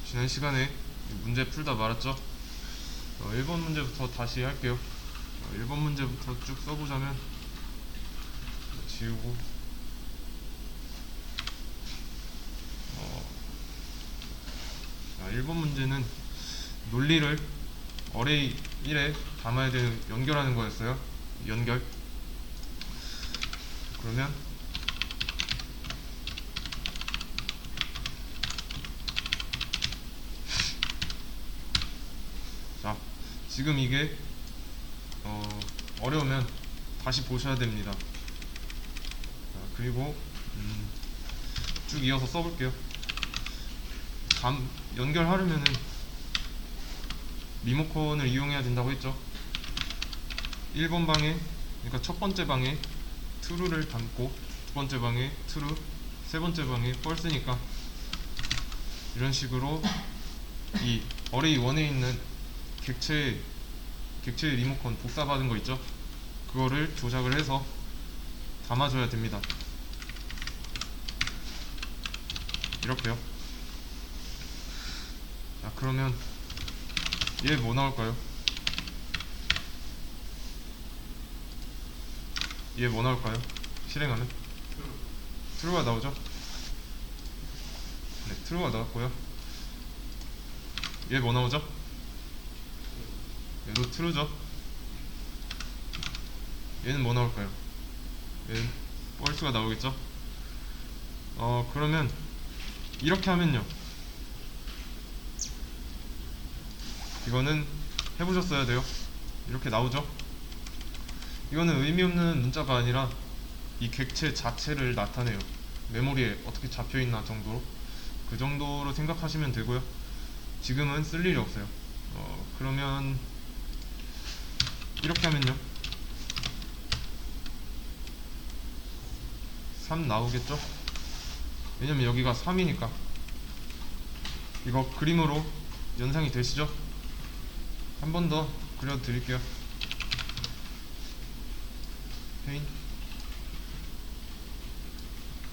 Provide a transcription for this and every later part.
지난 시간에 문제 풀다 말았죠. 1번 문제부터 다시 할게요. 1번 문제부터 쭉 써보자면 지우고 자, 1번 문제는 논리를 어레이 1에 담아야 되는 연결하는 거였어요. 연결. 그러면 자, 지금 이게 어려우면 다시 보셔야 됩니다. 자, 그리고 쭉 이어서 써볼게요. 연결하려면은 리모컨을 이용해야 된다고 했죠. 1번 방에, 그러니까 첫 번째 방에 true를 담고, 두 번째 방에 true, 세 번째 방에 false니까 이런 식으로 이 어레이 1에 있는 객체 리모컨 복사받은 거 있죠. 그거를 조작을 해서 담아줘야 됩니다. 이렇게요. 자, 그러면 얘 뭐 나올까요? 얘 뭐 나올까요? 실행하면 true가 나오죠? 네, true가 나왔고요. 얘 뭐 나오죠? 얘도 true죠? 얘는 뭐 나올까요? 얘는 false가 나오겠죠? 그러면 이렇게 하면요, 이거는 해보셨어야 돼요. 이렇게 나오죠? 이거는 의미 없는 문자가 아니라 이 객체 자체를 나타내요. 메모리에 어떻게 잡혀있나 정도로, 그 정도로 생각하시면 되고요. 지금은 쓸 일이 없어요. 그러면 이렇게 하면요, 3 나오겠죠? 왜냐면 여기가 3이니까. 이거 그림으로 연상이 되시죠? 한 번 더 그려 드릴게요. 페인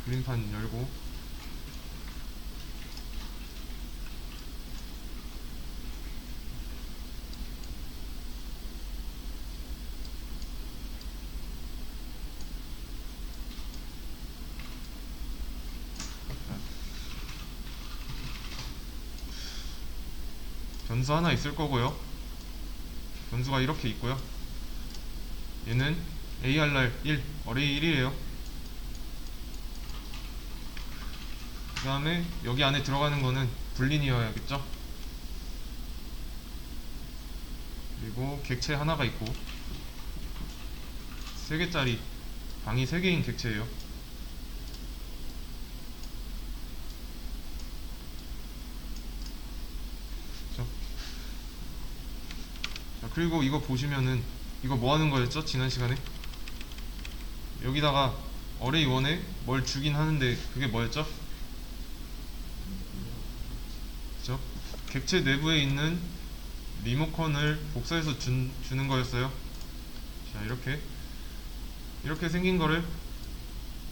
그림판 열고, 변수 하나 있을 거고요. 변수가 이렇게 있고요. 얘는 ARR1, 어레이 1이에요. 그 다음에 여기 안에 들어가는 거는 불린이어야겠죠. 그리고 객체 하나가 있고, 3개짜리 방이 3개인 객체예요. 그렇죠? 자, 그리고 이거 보시면은 이거 뭐 하는 거였죠? 지난 시간에 여기다가 어레이 1에 뭘 주긴 하는데 그게 뭐였죠? 그죠? 객체 내부에 있는 리모컨을 복사해서 주는 거였어요. 자, 이렇게 생긴 거를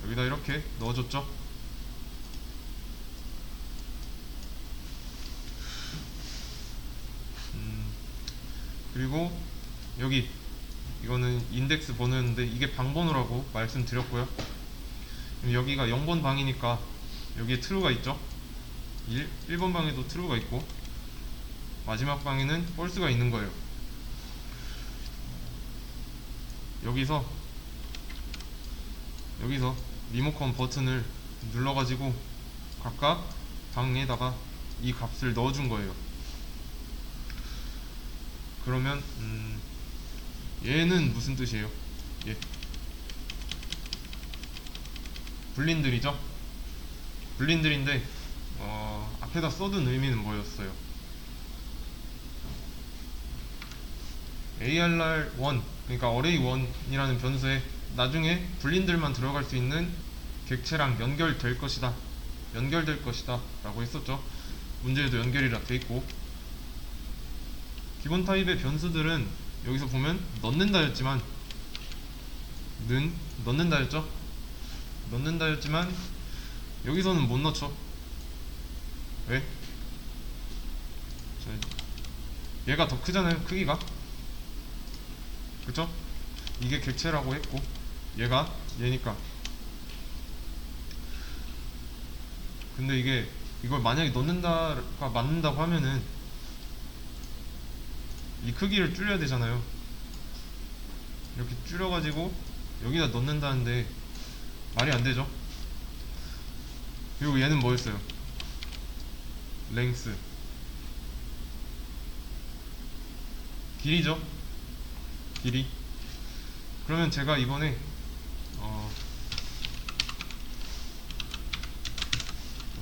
여기다 이렇게 넣어줬죠. 그리고 여기 이거는 인덱스 번호였는데 이게 방번호라고 말씀드렸고요. 여기가 0번 방이니까 여기에 true가 있죠. 1번 방에도 true가 있고, 마지막 방에는 false가 있는 거예요. 여기서 리모컨 버튼을 눌러가지고 각각 방에다가 이 값을 넣어준 거예요. 그러면 얘는 무슨 뜻이에요? 얘 불린들이죠? 불린들인데 앞에다 써둔 의미는 뭐였어요? ARR1, 그러니까 어레이 1이라는 변수에 나중에 불린들만 들어갈 수 있는 객체랑 연결될 것이다 라고 했었죠. 문제에도 연결이라 돼있고, 기본 타입의 변수들은 여기서 보면 넣는다였지만 넣는다였지만 여기서는 못 넣죠. 왜? 얘가 더 크잖아요, 크기가. 그쵸? 이게 객체라고 했고 얘가 얘니까. 근데 이게 이걸 만약에 넣는다가 맞는다고 하면은 이 크기를 줄여야 되잖아요. 이렇게 줄여가지고 여기다 넣는다는데 말이 안 되죠. 그리고 얘는 뭐였어요? 랭스, 길이죠. 길이. 그러면 제가 이번에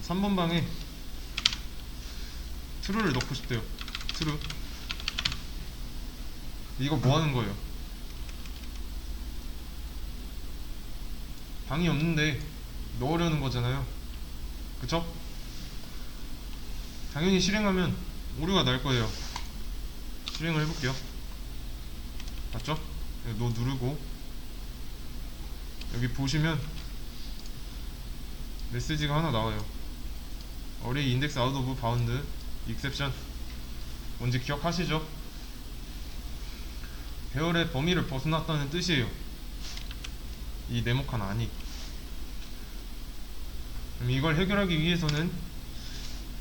3번 방에 트루를 넣고 싶대요. 트루. 이거 뭐 하는 거예요? 방이 없는데 넣으려는 거잖아요. 그쵸? 당연히 실행하면 오류가 날 거예요. 실행을 해볼게요. 맞죠? 노 누르고 여기 보시면 메시지가 하나 나와요. 어레이 인덱스 아웃 오브 바운드 익셉션. 뭔지 기억하시죠? 배열의 범위를 벗어났다는 뜻이에요. 이 네모칸 안이. 그럼 이걸 해결하기 위해서는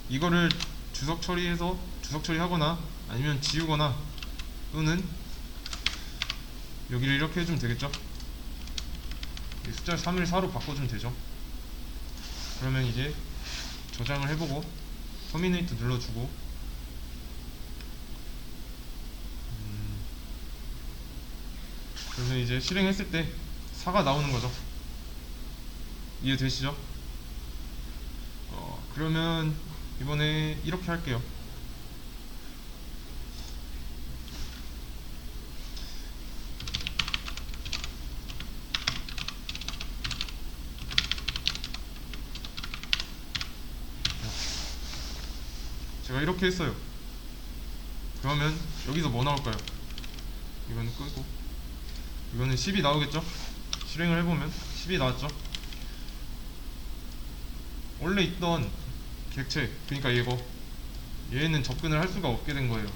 이거를 주석 처리하거나 아니면 지우거나 또는 여기를 이렇게 해주면 되겠죠. 숫자를 3을 4로 바꿔주면 되죠. 그러면 이제 저장을 해보고 터미네이트 눌러주고 그러면 이제 실행했을 때 4가 나오는 거죠. 이해되시죠? 그러면 이번에 이렇게 할게요. 제가 이렇게 했어요. 그러면 여기서 뭐 나올까요? 이거는 끄고 이거는 10이 나오겠죠? 실행을 해보면 10이 나왔죠? 원래 있던 객체, 그러니까 얘는 접근을 할 수가 없게 된 거예요.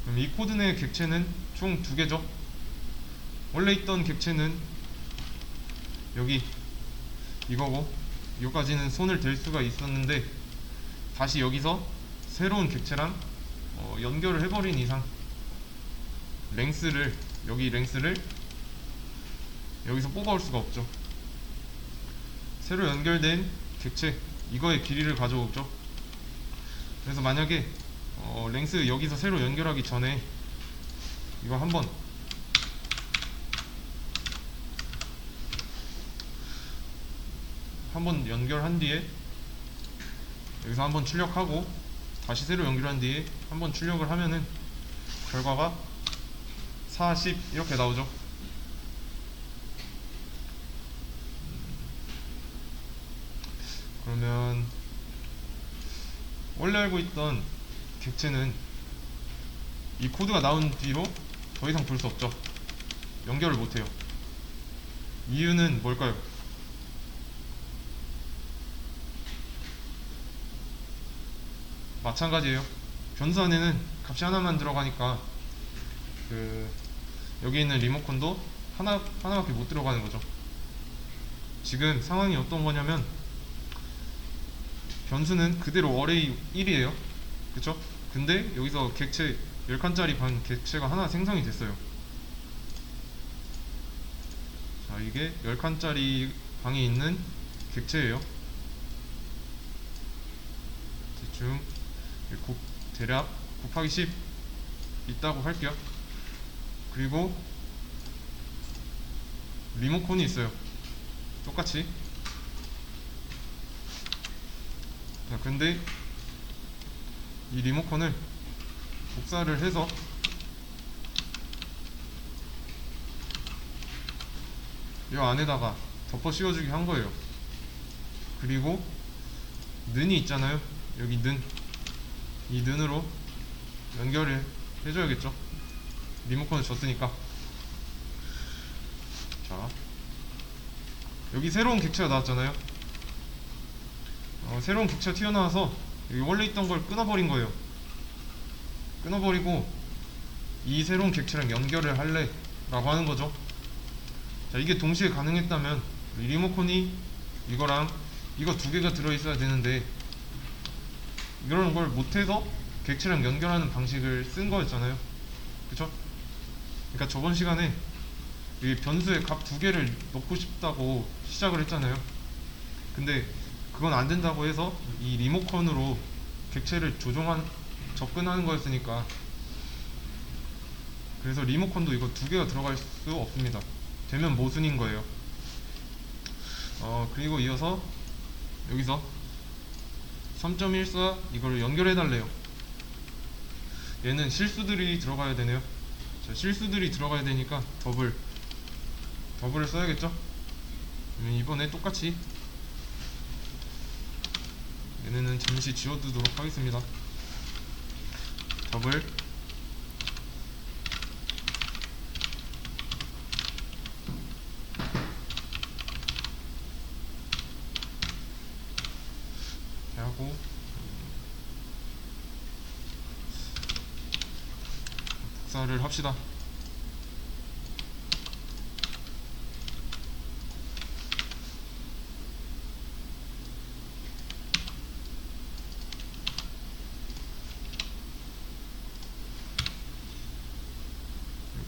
그럼 이 코드 내 객체는 총 2개죠? 원래 있던 객체는 여기 이거고 여기까지는 손을 댈 수가 있었는데 다시 여기서 새로운 객체랑 연결을 해버린 이상 여기 랭스를 여기서 뽑아올 수가 없죠. 새로 연결된 객체 이거의 길이를 가져오죠. 그래서 만약에 랭스 여기서 새로 연결하기 전에 이거 한번 연결한 뒤에 여기서 한번 출력하고 다시 새로 연결한 뒤에 한번 출력을 하면은 결과가 40 이렇게 나오죠. 그러면 원래 알고 있던 객체는 이 코드가 나온 뒤로 더 이상 볼 수 없죠. 연결을 못해요. 이유는 뭘까요? 마찬가지예요. 변수 안에는 값이 하나만 들어가니까 여기 있는 리모컨도 하나밖에 못 들어가는 거죠. 지금 상황이 어떤 거냐면 변수는 그대로 어레이 1이에요. 그쵸? 근데 여기서 객체 10칸짜리 방 객체가 하나 생성이 됐어요. 자, 이게 10칸짜리 방이 있는 객체예요. 대충 대략 곱하기 10 있다고 할게요. 그리고 리모컨이 있어요. 똑같이. 자, 근데 이 리모컨을 복사를 해서 이 안에다가 덮어 씌워주기 한 거예요. 그리고 는이 있잖아요. 여기 이 는으로 연결을 해줘야겠죠. 리모컨을 줬으니까. 자, 여기 새로운 객체가 나왔잖아요. 새로운 객체가 튀어나와서 여기 원래 있던 걸 끊어버린 거예요. 끊어버리고 이 새로운 객체랑 연결을 할래 라고 하는 거죠. 자, 이게 동시에 가능했다면 이 리모컨이 이거랑 이거 두 개가 들어있어야 되는데 이런 걸 못해서 객체랑 연결하는 방식을 쓴 거였잖아요. 그쵸? 그러니까 저번 시간에 이 변수에 값 두 개를 넣고 싶다고 시작을 했잖아요. 근데 그건 안 된다고 해서 이 리모컨으로 객체를 접근하는 거였으니까, 그래서 리모컨도 이거 두 개가 들어갈 수 없습니다. 되면 모순인 거예요. 그리고 이어서 여기서 3.14 이거를 연결해 달래요. 얘는 실수들이 들어가야 되네요. 자, 실수들이 들어가야 되니까 더블을 써야겠죠. 이번에 똑같이 얘네는 잠시 지워두도록 하겠습니다. 더블 이렇게 하고 복사를 합시다.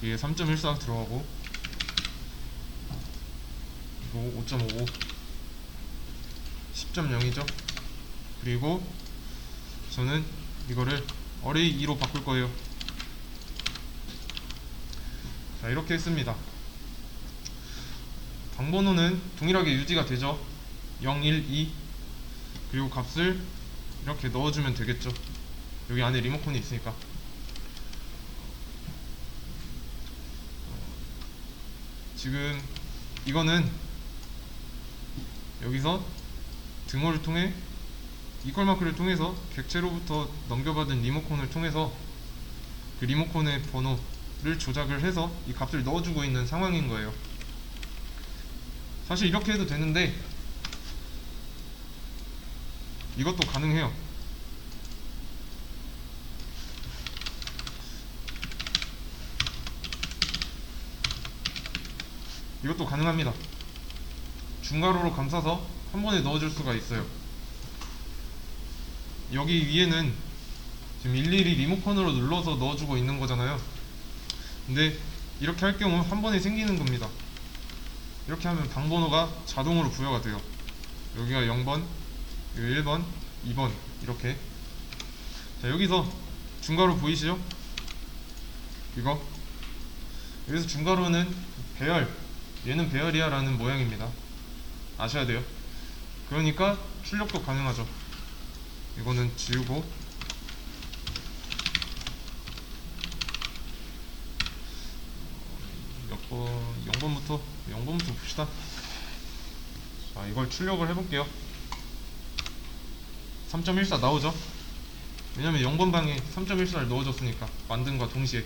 여기에 3.14 들어가고 이거 5.55 10.0이죠. 그리고 저는 이거를 어레이 2로 바꿀 거예요. 자, 이렇게 했습니다. 방번호는 동일하게 유지가 되죠. 0, 1, 2. 그리고 값을 이렇게 넣어주면 되겠죠. 여기 안에 리모컨이 있으니까. 지금 이거는 여기서 등호를 통해 이퀄 마크를 통해서 객체로부터 넘겨받은 리모컨을 통해서 그 리모컨의 번호를 조작을 해서 이 값을 넣어주고 있는 상황인 거예요. 사실 이렇게 해도 되는데 이것도 가능해요. 이것도 가능합니다. 중괄호로 감싸서 한 번에 넣어줄 수가 있어요. 여기 위에는 지금 일일이 리모컨으로 눌러서 넣어주고 있는 거잖아요. 근데 이렇게 할 경우 한 번에 생기는 겁니다. 이렇게 하면 방번호가 자동으로 부여가 돼요. 여기가 0번, 여기 1번, 2번 이렇게. 자, 여기서 중괄호 보이시죠? 이거 여기서 중괄호는 배열, 얘는 배열이야 라는 모양입니다. 아셔야 돼요. 그러니까 출력도 가능하죠. 이거는 지우고 몇 번, 0번부터 봅시다. 자, 이걸 출력을 해볼게요. 3.14 나오죠? 왜냐면 0번 방에 3.14를 넣어줬으니까 만든과 동시에.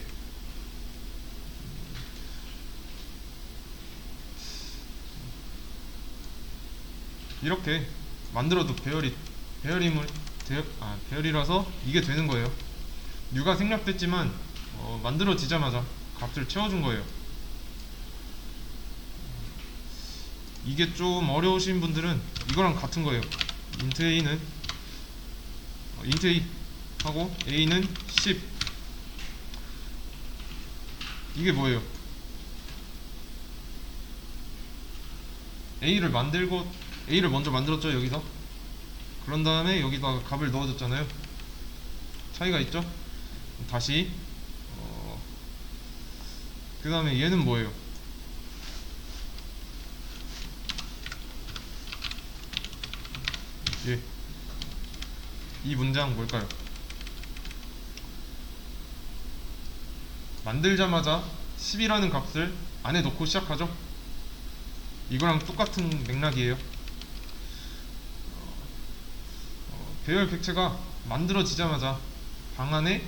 이렇게 만들어도 배열이라서 이게 되는 거예요. 뉴가 생략됐지만 만들어지자마자 값을 채워준 거예요. 이게 좀 어려우신 분들은 이거랑 같은 거예요. int a는 int a 하고 a는 10. 이게 뭐예요? a를 먼저 만들었죠. 여기서 그런 다음에 여기다가 값을 넣어줬잖아요. 차이가 있죠? 다시 그 다음에 얘는 뭐예요? 이 문장 뭘까요? 만들자마자 10이라는 값을 안에 넣고 시작하죠? 이거랑 똑같은 맥락이에요. 배열 객체가 만들어지자마자 방 안에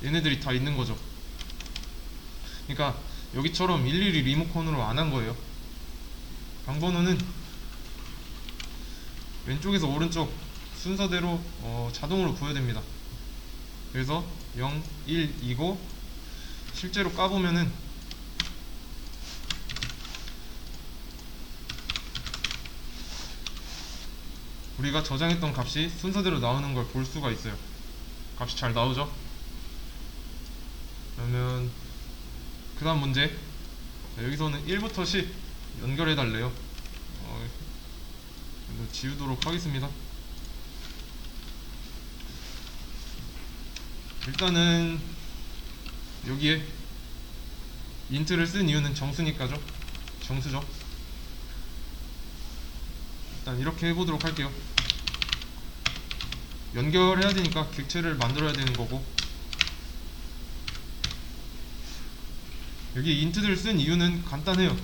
얘네들이 다 있는 거죠. 그러니까 여기처럼 일일이 리모컨으로 안 한 거예요. 방번호는 왼쪽에서 오른쪽 순서대로 자동으로 부여됩니다. 그래서 0, 1, 2고 실제로 까보면은 우리가 저장했던 값이 순서대로 나오는 걸 볼 수가 있어요. 값이 잘 나오죠? 그러면 그 다음 문제. 자, 여기서는 1부터 10 연결해 달래요. 지우도록 하겠습니다. 일단은 여기에 인트를 쓴 이유는 정수니까죠. 정수죠. 일단 이렇게 해보도록 할게요. 연결해야 되니까 객체를 만들어야 되는 거고, 여기 인트를 쓴 이유는 간단해요.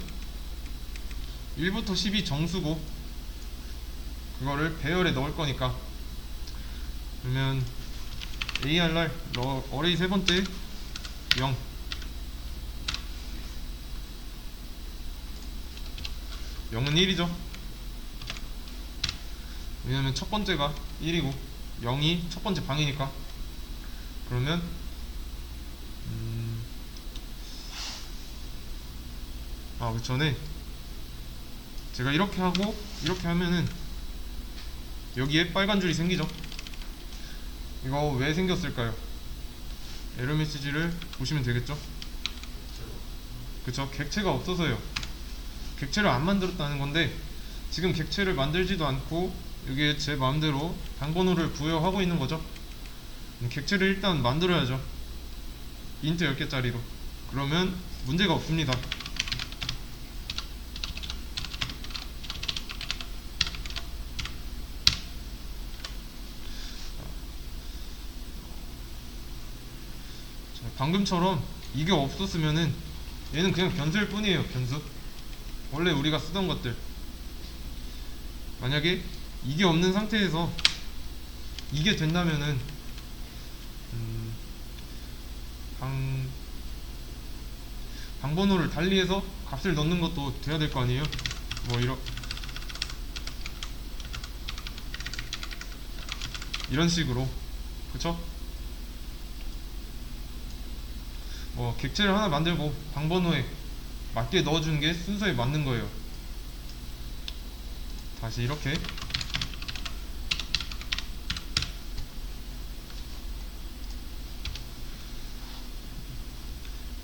1부터 10이 정수고 그거를 배열에 넣을 거니까. 그러면 ARR 어레이 세 번째 0, 0은 1이죠. 왜냐면 첫 번째가 1이고 0이 첫 번째 방이니까. 그러면 그 전에 제가 이렇게 하고 이렇게 하면은 여기에 빨간 줄이 생기죠. 이거 왜 생겼을까요? 에러 메시지를 보시면 되겠죠. 그쵸? 객체가 없어서요. 객체를 안 만들었다는 건데, 지금 객체를 만들지도 않고 여기에 제 마음대로 방번호를 부여하고 있는 거죠. 객체를 일단 만들어야죠. 인트 10개짜리로. 그러면 문제가 없습니다. 방금처럼 이게 없었으면은 얘는 그냥 변수일 뿐이에요. 변수. 원래 우리가 쓰던 것들. 만약에 이게 없는 상태에서 이게 된다면은 방번호를 달리해서 값을 넣는 것도 돼야 될 거 아니에요. 뭐 이런 식으로. 그쵸? 뭐 객체를 하나 만들고 방번호에 맞게 넣어주는 게 순서에 맞는 거예요. 다시 이렇게.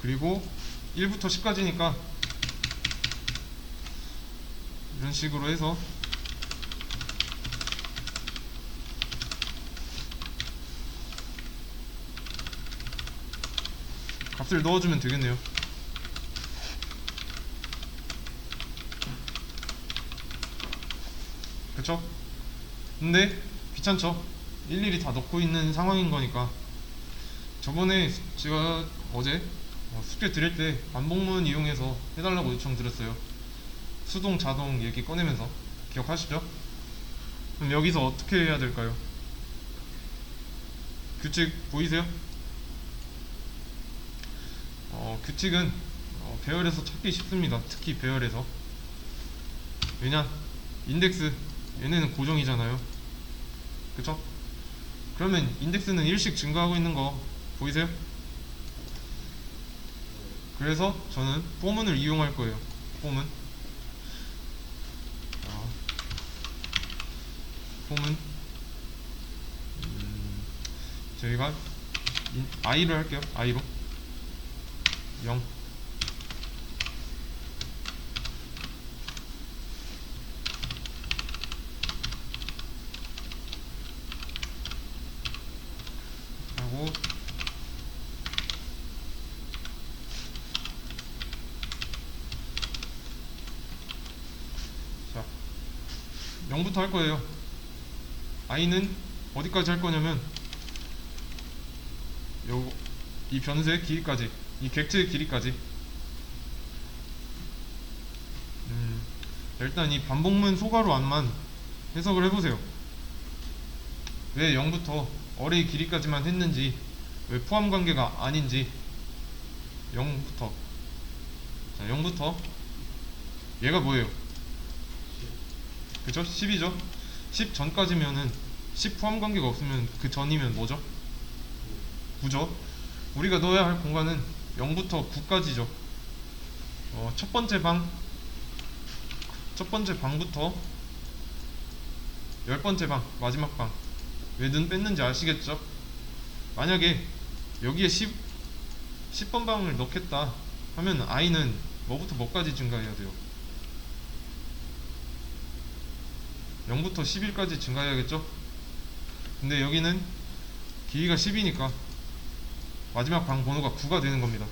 그리고 1부터 10까지니까 이런 식으로 해서 값을 넣어주면 되겠네요. 그쵸? 근데 귀찮죠? 일일이 다 넣고 있는 상황인 거니까. 저번에 제가 어제 숙제 드릴 때 반복문 이용해서 해달라고 요청드렸어요. 수동 자동 얘기 꺼내면서. 기억하시죠? 그럼 여기서 어떻게 해야 될까요? 규칙 보이세요? 규칙은 배열에서 찾기 쉽습니다. 특히 배열에서. 왜냐? 인덱스 얘네는 고정이잖아요. 그쵸? 그러면 인덱스는 1씩 증가하고 있는 거 보이세요? 그래서 저는 포문을 이용할 거예요. 포문. 포문. 저희가 i를 할게요. i로 0. 하고 자 0부터 할 거예요. i는 어디까지 할 거냐면 이 변수의 길이까지, 이 객체의 길이까지. 일단 이 반복문 소괄호 안만 해석을 해보세요. 왜 0부터 어레이 길이까지만 했는지, 왜 포함관계가 아닌지. 0부터, 자 0부터 얘가 뭐예요? 그쵸? 10이죠? 10 전까지면은 10 포함관계가 없으면 그 전이면 뭐죠? 9죠. 우리가 넣어야 할 공간은 0부터 9까지죠. 첫 번째 방부터 10번째 방, 마지막 방. 왜 눈 뺐는지 아시겠죠? 만약에 여기에 10번 방을 넣겠다 하면 i는 뭐부터 뭐까지 증가해야 돼요? 0부터 11까지 증가해야겠죠? 근데 여기는 길이가 10이니까 마지막 방 번호가 9가 되는 겁니다.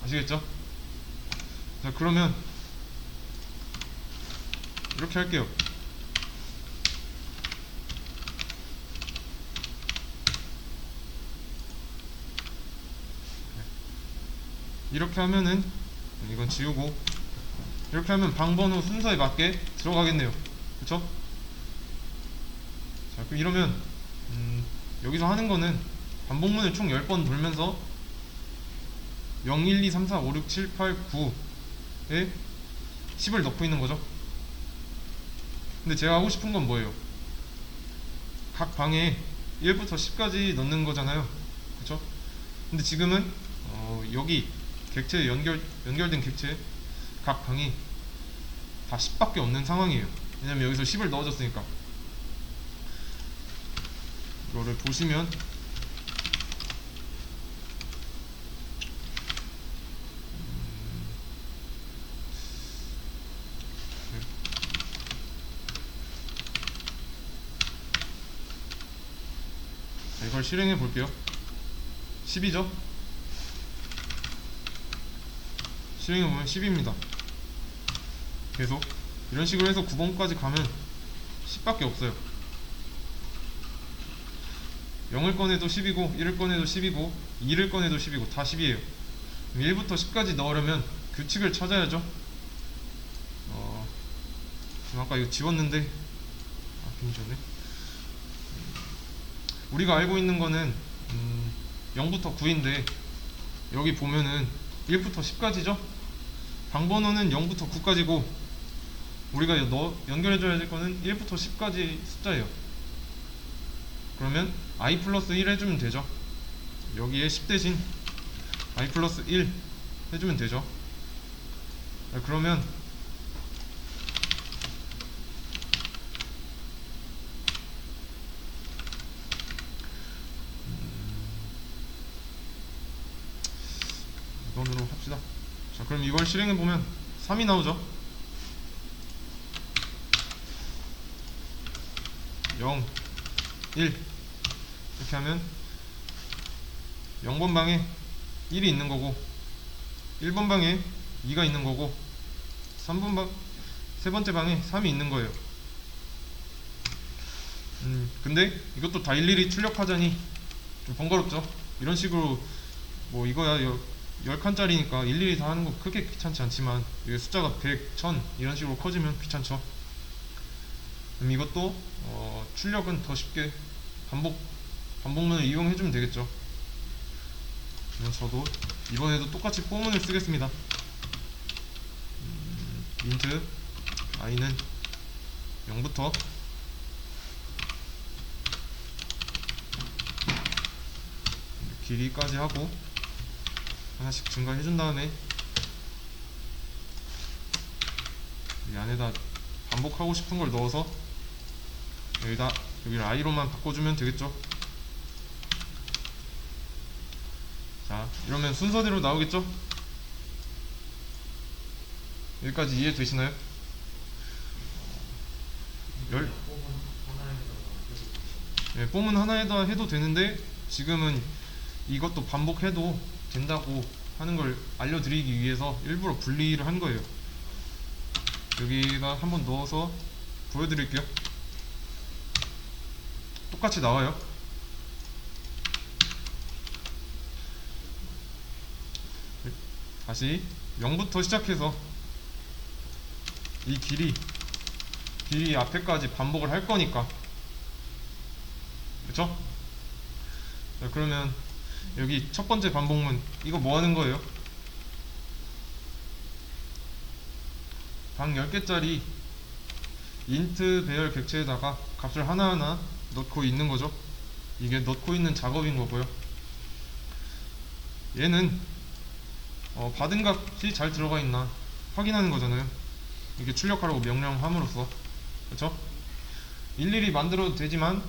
아시겠죠? 자, 그러면 이렇게 할게요. 이렇게 하면은 이건 지우고, 이렇게 하면 방번호 순서에 맞게 들어가겠네요. 그쵸? 자, 그럼 이러면 여기서 하는 거는 반복문을 총 10번 돌면서 0, 1, 2, 3, 4, 5, 6, 7, 8, 9에 10을 넣고 있는 거죠. 근데 제가 하고 싶은 건 뭐예요? 각 방에 1부터 10까지 넣는 거잖아요. 그쵸? 근데 지금은 여기 객체에 연결된 객체 각 방이 다 10밖에 없는 상황이에요. 왜냐면 여기서 10을 넣어줬으니까. 이거를 보시면 자, 이걸 실행해 볼게요. 10이죠? 실행해 보면 10입니다. 계속 이런 식으로 해서 9번까지 가면 10밖에 없어요. 0을 꺼내도 10이고 1을 꺼내도 10이고 2를 꺼내도 10이고 다 10이에요. 1부터 10까지 넣으려면 규칙을 찾아야죠. 지금 아까 이거 지웠는데 괜히 지웠네. 우리가 알고 있는 거는 0부터 9인데 여기 보면은 1부터 10까지죠? 방번호는 0부터 9까지고 우리가 연결해줘야 될 거는 1부터 10까지 숫자예요. 그러면 i 플러스 1 해주면 되죠. 여기에 10 대신 i 플러스 1 해주면 되죠. 자, 그러면 이번으로 합시다. 자, 그럼 이걸 실행해보면 3이 나오죠. 0, 1 이렇게 하면 0번 방에 1이 있는 거고 1번 방에 2가 있는 거고 3번 방, 세 번째 방에 3이 있는 거예요. 근데 이것도 다 일일이 출력하자니 좀 번거롭죠. 이런 식으로 뭐 이거야 10칸짜리니까 일일이 다 하는 거 크게 귀찮지 않지만 이게 숫자가 100, 1000 이런 식으로 커지면 귀찮죠. 그럼 이것도 출력은 더 쉽게 반복문을 이용해주면 되겠죠. 그럼 저도 이번에도 똑같이 포문을 쓰겠습니다. 인트 i는 0부터 길이까지 하고 하나씩 증가해준 다음에 이 안에다 반복하고 싶은 걸 넣어서 여기를 i로만 바꿔주면 되겠죠. 자, 이러면 순서대로 나오겠죠. 여기까지 이해되시나요? 네, 폼은 하나에다 해도 되는데 지금은 이것도 반복해도 된다고 하는 걸 알려드리기 위해서 일부러 분리를 한 거예요. 여기다 한번 넣어서 보여드릴게요. 똑같이 나와요. 다시 0부터 시작해서 이 길이 앞에까지 반복을 할 거니까, 그쵸? 자, 그러면 여기 첫 번째 반복문 이거 뭐 하는 거예요? 방 10개짜리 인트 배열 객체에다가 값을 하나하나 넣고 있는 거죠. 이게 넣고 있는 작업인 거고요. 얘는 받은 값이 잘 들어가 있나 확인하는 거잖아요. 이게 출력하라고 명령함으로써. 그렇죠? 일일이 만들어도 되지만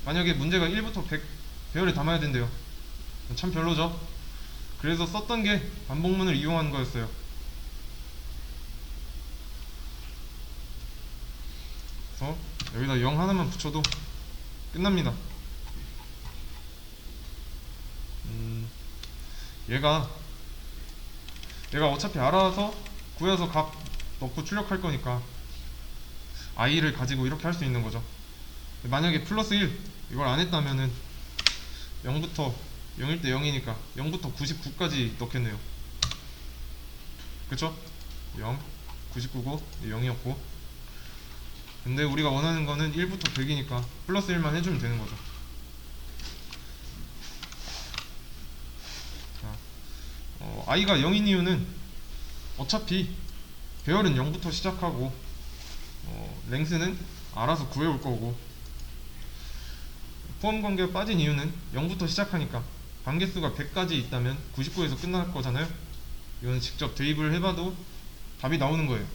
만약에 문제가 1부터 100 배열에 담아야 된대요. 참 별로죠? 그래서 썼던 게 반복문을 이용한 거였어요. 그래서 여기다 0 하나만 붙여도 끝납니다. 얘가 어차피 알아서 구해서 값 넣고 출력할 거니까 i를 가지고 이렇게 할 수 있는 거죠. 만약에 플러스 1 이걸 안 했다면은 0부터 0일 때 0이니까 0부터 99까지 넣겠네요. 그쵸? 0, 99고 0이었고, 근데 우리가 원하는 거는 1부터 100이니까 플러스 1만 해주면 되는 거죠. 자, i가 0인 이유는 어차피 배열은 0부터 시작하고 랭스는 알아서 구해올 거고, 포함 관계가 빠진 이유는 0부터 시작하니까 반개수가 100까지 있다면 99에서 끝날 거잖아요. 이건 직접 대입을 해봐도 답이 나오는 거예요.